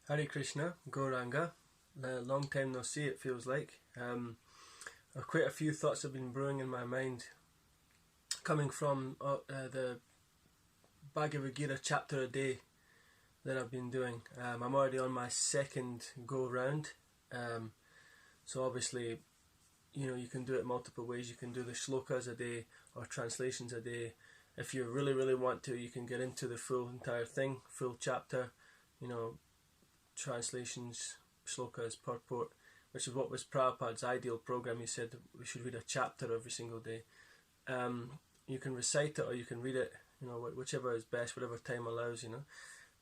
Hare Krishna, Gauranga. Long time no see, it feels like. Quite a few thoughts have been brewing in my mind, coming from the Bhagavad Gita chapter a day that I've been doing. I'm already on my second go round, so obviously, you can do it multiple ways. You can do the shlokas a day or translations a day. If you really want to, you can get into the full entire thing, full chapter, translations, shlokas, purport, which is what was Prabhupada's ideal program. He said we should read a chapter every single day. You can recite it or you can read it, whichever is best, whatever time allows,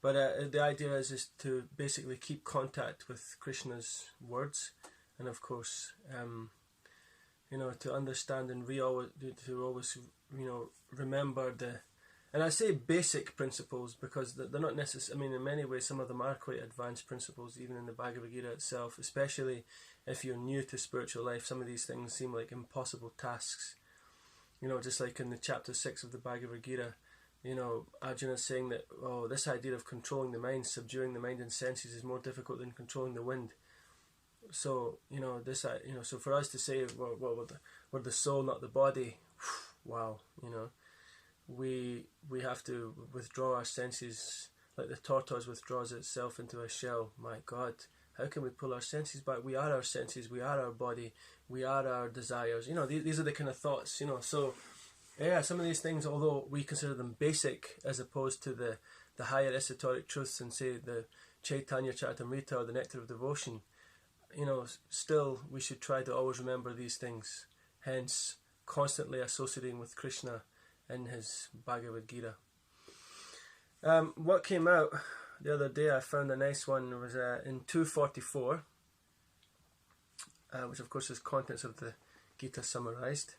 But the idea is to basically keep contact with Krishna's words, and of course, to understand and to always, remember and I say basic principles because they're not necessary. In many ways, some of them are quite advanced principles, even in the Bhagavad Gita itself, especially if you're new to spiritual life. Some of these things seem like impossible tasks. Just like in the chapter 6 of the Bhagavad Gita, Arjuna is saying that, this idea of controlling the mind, subduing the mind and senses is more difficult than controlling the wind. So, so for us to say, we're the soul, not the body, wow, we have to withdraw our senses like the tortoise withdraws itself into a shell. My God, how can we pull our senses back? We are our senses, we are our body, we are our desires. These are the kind of thoughts, So, yeah, some of these things, although we consider them basic as opposed to the higher esoteric truths and say the Chaitanya Charitamrita or the Nectar of Devotion, still we should try to always remember these things. Hence, constantly associating with Krishna in his Bhagavad Gita. What came out the other day, I found a nice one, was in 244, which of course is contents of the Gita summarized,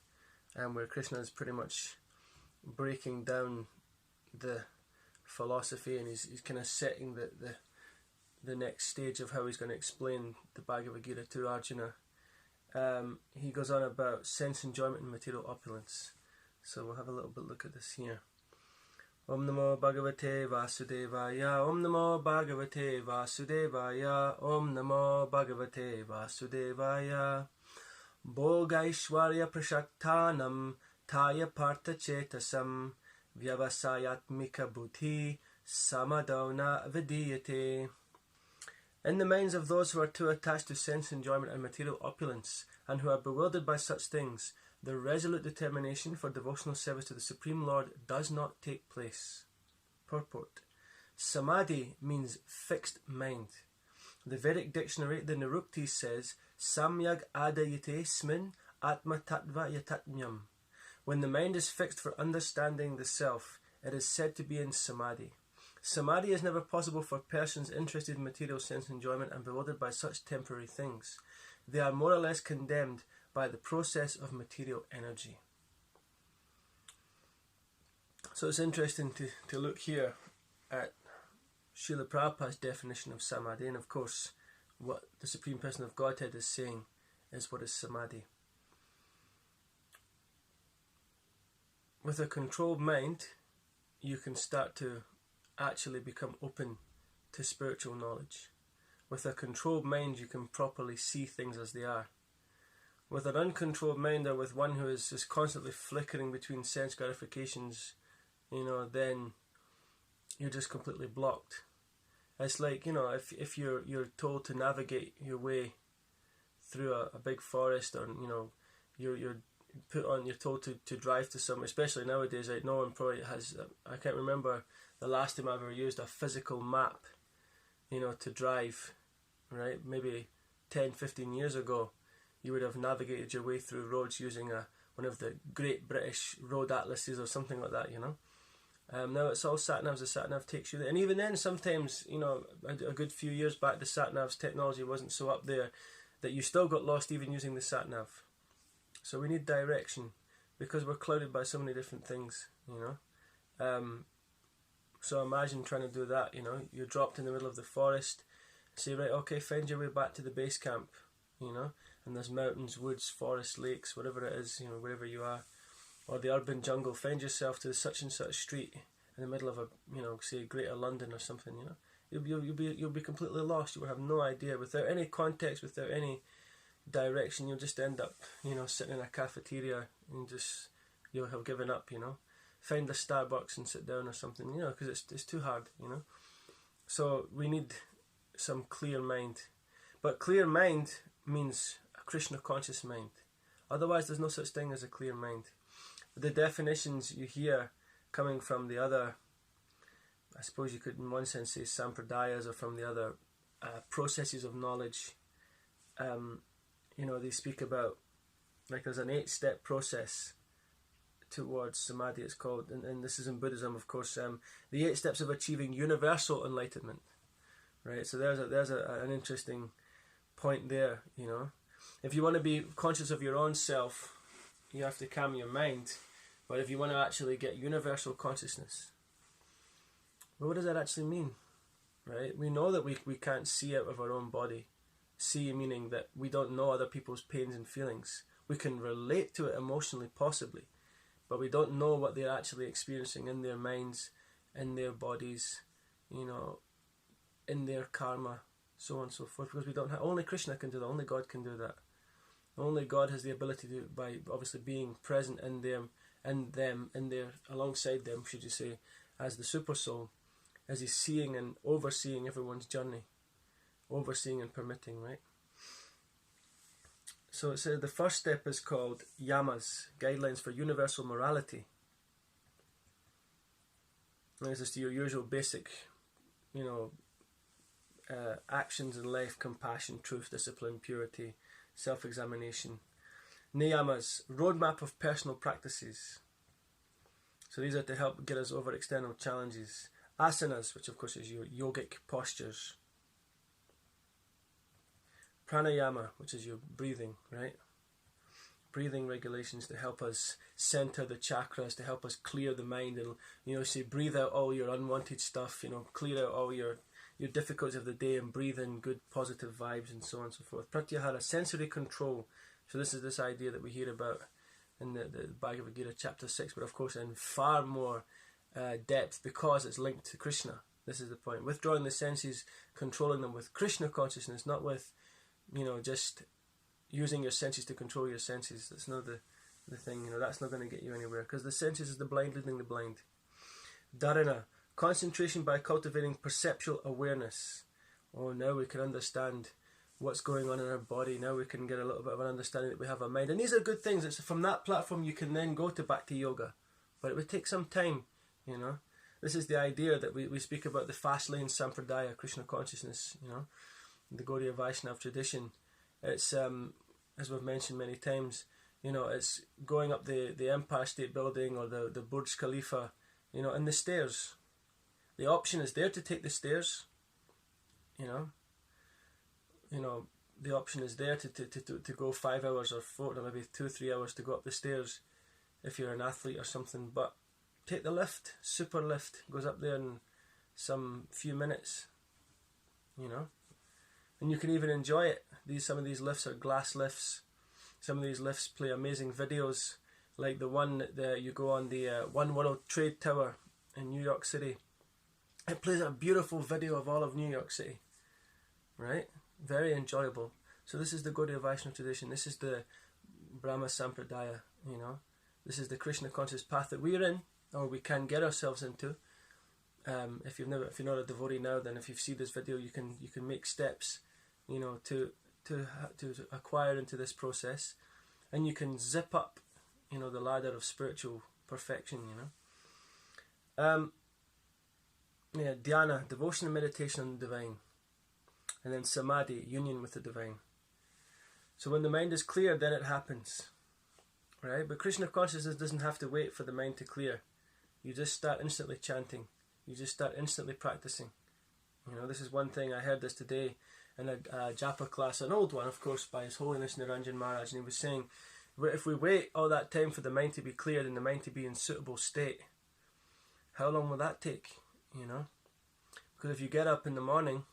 where Krishna is pretty much breaking down the philosophy, and he's kind of setting the next stage of how he's going to explain the Bhagavad Gita to Arjuna. He goes on about sense enjoyment and material opulence. So we'll have a little bit look at this here. Om Namo Bhagavate Vasudevaya. Om Namo Bhagavate Vasudevaya. Om Namo Bhagavate Vasudevaya. Bhogaishwarya Prashaktanam Taya Partha Chetasam Vyavasayatmika Buddhi Samadona Vidiyate. In the minds of those who are too attached to sense enjoyment and material opulence, and who are bewildered by such things, the resolute determination for devotional service to the Supreme Lord does not take place. Purport. Samadhi means fixed mind. The Vedic dictionary, the Nirukti, says, Samyag adayate smin atma tattva yatatmyam. When the mind is fixed for understanding the self, it is said to be in samadhi. Samadhi is never possible for persons interested in material sense enjoyment and bewildered by such temporary things. They are more or less condemned by the process of material energy. So it's interesting to look here at Srila Prabhupada's definition of samadhi, and of course what the Supreme Person of Godhead is saying is what is samadhi. With a controlled mind, you can start to actually become open to spiritual knowledge. With a controlled mind, you can properly see things as they are. With an uncontrolled mind, or with one who is just constantly flickering between sense gratifications, then you're just completely blocked. It's like, if you're told to navigate your way through a big forest, or you're told to drive to somewhere, especially nowadays, right? No one probably has. I can't remember the last time I've ever used a physical map, to drive, right? Maybe 10-15 years ago, you would have navigated your way through roads using one of the great British road atlases or something like that, Now it's all sat-navs. The sat-nav takes you there. And even then, sometimes, a good few years back, the sat-nav's technology wasn't so up there that you still got lost even using the sat-nav. So we need direction because we're clouded by so many different things, So imagine trying to do that, You're dropped in the middle of the forest, say, right, okay, find your way back to the base camp, and there's mountains, woods, forests, lakes, whatever it is, wherever you are, or the urban jungle. Find yourself to such and such street in the middle of say Greater London or something, you'll be completely lost. You will have no idea, without any context, without any direction. You'll just end up, sitting in a cafeteria and you'll have given up. Find a Starbucks and sit down or something. Because it's too hard. So we need some clear mind, but clear mind means a Krishna conscious mind. Otherwise, there's no such thing as a clear mind. The definitions you hear coming from the other, I suppose you could in one sense say sampradayas, or from the other processes of knowledge, they speak about, like, there's an 8-step process towards samadhi, it's called, and this is in Buddhism, of course, the 8 steps of achieving universal enlightenment, right? So there's an interesting point there. If you want to be conscious of your own self, you have to calm your mind. But if you want to actually get universal consciousness, well, what does that actually mean, right? We know that we can't see out of our own body. See meaning that we don't know other people's pains and feelings. We can relate to it emotionally, possibly, but we don't know what they're actually experiencing in their minds, in their bodies, in their karma, so on and so forth, because we don't have, only Krishna can do that, only God can do that. Only God has the ability to, by obviously being present in them, alongside them, should you say, as the super soul, as he's seeing and overseeing everyone's journey, overseeing and permitting, right? So it says the first step is called yamas, guidelines for universal morality. And this is to your usual basic, actions in life: compassion, truth, discipline, purity, self-examination. Niyamas, roadmap of personal practices. So these are to help get us over external challenges. Asanas, which of course is your yogic postures. Pranayama, which is your breathing, right? Breathing regulations to help us center the chakras, to help us clear the mind, and say breathe out all your unwanted stuff, clear out all your difficulties of the day and breathe in good positive vibes and so on and so forth. Pratyahara, sensory control. So this is this idea that we hear about in the Bhagavad Gita chapter 6, but of course in far more depth, because it's linked to Krishna. This is the point. Withdrawing the senses, controlling them with Krishna consciousness, not with just using your senses to control your senses. That's not the thing. That's not going to get you anywhere, because the senses is the blind leading the blind. Dharana, concentration by cultivating perceptual awareness. Oh, now we can understand what's going on in our body. Now we can get a little bit of an understanding that we have a mind. And these are good things. It's from that platform you can then go to Bhakti Yoga. But it would take some time, This is the idea that we speak about the fast lane sampradaya, Krishna consciousness, the Gaudiya Vaishnava tradition. It's, as we've mentioned many times, it's going up the Empire State Building or the Burj Khalifa, and the stairs. The option is there to take the stairs, the option is there to go 5 hours or 4, or maybe 2-3 hours to go up the stairs if you're an athlete or something. But take the lift, super lift, goes up there in some few minutes, and you can even enjoy it. Some of these lifts are glass lifts. Some of these lifts play amazing videos, like the one that you go on the One World Trade Tower in New York City. It plays a beautiful video of all of New York City, right? Very enjoyable. So this is the Gaudiya Vaishnava tradition. This is the Brahma Sampradaya, This is the Krishna conscious path that we're in, or we can get ourselves into. If you're not a devotee now, then if you see this video, you can make steps, to acquire into this process, and you can zip up, the ladder of spiritual perfection, Dhyana, devotion and meditation on the divine, and then samadhi, union with the divine. So when the mind is clear, then it happens, right? But Krishna consciousness doesn't have to wait for the mind to clear. You just start instantly chanting. You just start instantly practicing. This is one thing. I heard this today in a japa class, an old one, of course, by His Holiness Niranjan Maharaj, and he was saying, if we wait all that time for the mind to be cleared and the mind to be in suitable state, how long will that take? Because if you get up in the morning,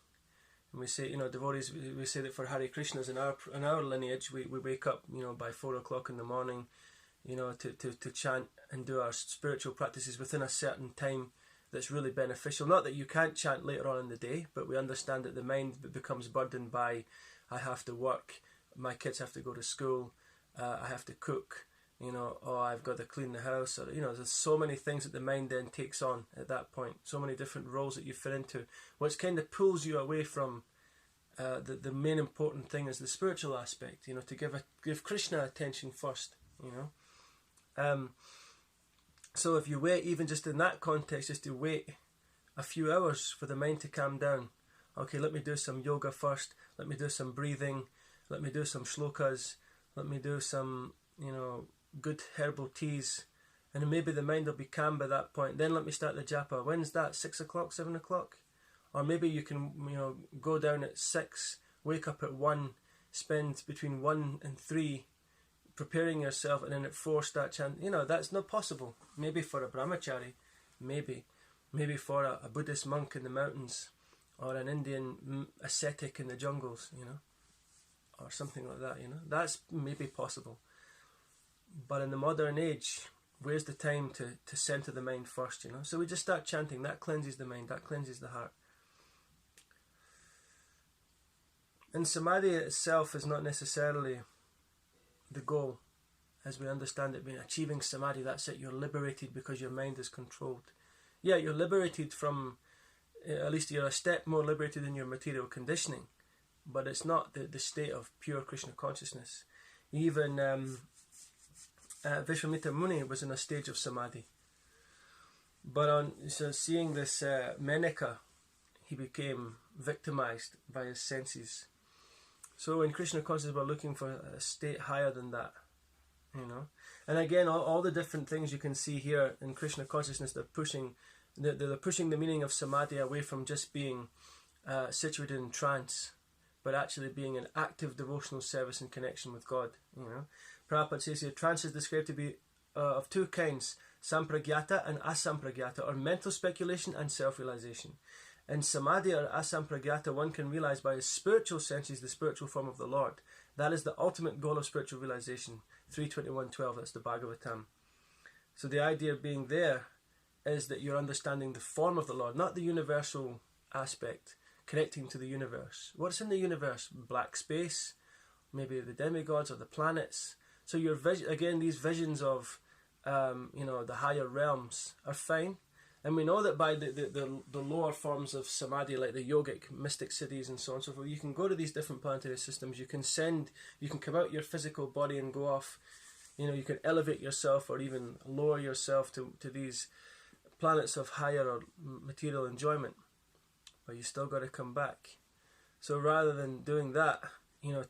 and we say, devotees, we say that for Hare Krishnas in our lineage, we wake up, by 4 o'clock in the morning, to chant and do our spiritual practices within a certain time that's really beneficial. Not that you can't chant later on in the day, but we understand that the mind becomes burdened by, I have to work, my kids have to go to school, I have to cook, or I've got to clean the house, or there's so many things that the mind then takes on at that point, so many different roles that you fit into, which kind of pulls you away from the main important thing is the spiritual aspect, to give Krishna attention first, so if you wait, even just in that context, just to wait a few hours for the mind to calm down. Okay, let me do some yoga first, let me do some breathing, let me do some shlokas, let me do some, good herbal teas, and then maybe the mind will be calm by that point. Then let me start the japa. When's that? 6 o'clock, 7 o'clock? Or maybe you can, go down at 6, wake up at 1, spend between 1 and 3 preparing yourself, and then at 4 start chanting. That's not possible. Maybe for a brahmachari, maybe for a Buddhist monk in the mountains, or an Indian ascetic in the jungles, or something like that, That's maybe possible. But in the modern age, where's the time to center the mind first, So we just start chanting. That cleanses the mind, that cleanses the heart. And samadhi itself is not necessarily the goal, as we understand it being achieving samadhi. That's it, you're liberated because your mind is controlled. Yeah, you're liberated from, at least you're a step more liberated in your material conditioning, but it's not the state of pure Krishna consciousness. Even Vishwamitra Muni was in a stage of samadhi, but seeing this Menaka, he became victimized by his senses. So in Krishna consciousness, we're looking for a state higher than that, And again, all the different things you can see here in Krishna consciousness, they're pushing the meaning of samadhi away from just being situated in trance, but actually being an active devotional service and connection with God. Prabhupada says here, trance is described to be of two kinds, sampragyata and asampragyata, or mental speculation and self-realization. In samadhi or asampragyata, one can realize by his spiritual senses the spiritual form of the Lord. That is the ultimate goal of spiritual realization. 3:21:12, that's the Bhagavatam. So the idea being there is that you're understanding the form of the Lord, not the universal aspect, connecting to the universe. What's in the universe? Black space, maybe the demigods or the planets. So your again, these visions of the higher realms are fine. And we know that by the lower forms of samadhi, like the yogic mystic cities and so on and so forth, you can go to these different planetary systems. You can come out your physical body and go off. You can elevate yourself or even lower yourself to these planets of higher or material enjoyment. But you still got to come back. So rather than doing that,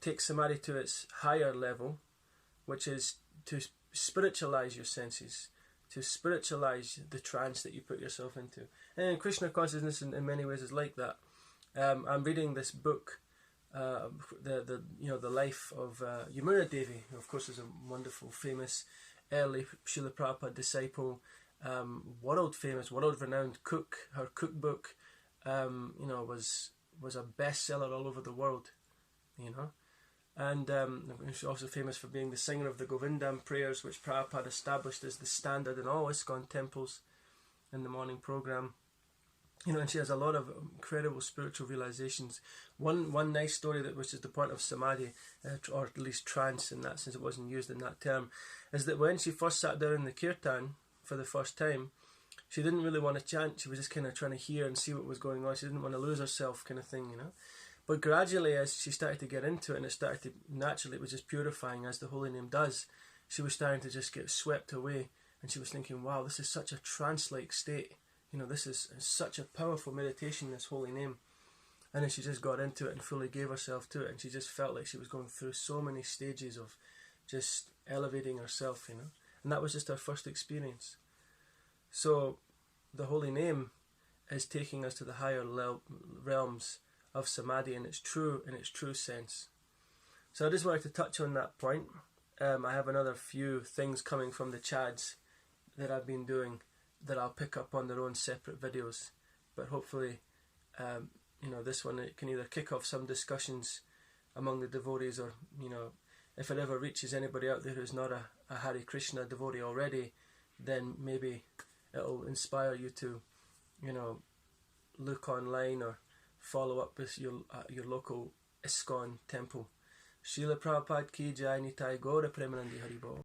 take samadhi to its higher level, which is to spiritualize your senses, to spiritualize the trance that you put yourself into. And Krishna consciousness in many ways is like that. I'm reading this book, the life of Yamuna Devi, who of course is a wonderful, famous, early Srila Prabhupada disciple, world famous, world renowned cook. Her cookbook, was a bestseller all over the world, And she's also famous for being the singer of the Govindam prayers, which Prabhupada established as the standard in all ISKCON temples in the morning program. And she has a lot of incredible spiritual realizations. One nice story which is the point of samadhi, or at least trance in that sense, it wasn't used in that term, is that when she first sat down in the kirtan for the first time, she didn't really want to chant. She was just kind of trying to hear and see what was going on. She didn't want to lose herself, kind of thing, But gradually, as she started to get into it, and it started to, naturally, it was just purifying, as the holy name does, she was starting to just get swept away, and she was thinking, wow, this is such a trance-like state. This is such a powerful meditation, this holy name. And then she just got into it and fully gave herself to it, and she just felt like she was going through so many stages of just elevating herself, And that was just her first experience. So the holy name is taking us to the higher realms of samadhi in its true sense. So I just wanted to touch on that point. I have another few things coming from the chads that I've been doing that I'll pick up on their own separate videos, but hopefully this one, it can either kick off some discussions among the devotees, or if it ever reaches anybody out there who's not a Hare Krishna devotee already, then maybe it'll inspire you to look online or follow up with your local ISKCON temple. Srila Prabhupada ki jai, Nitai Gaura Premanandi Haribol.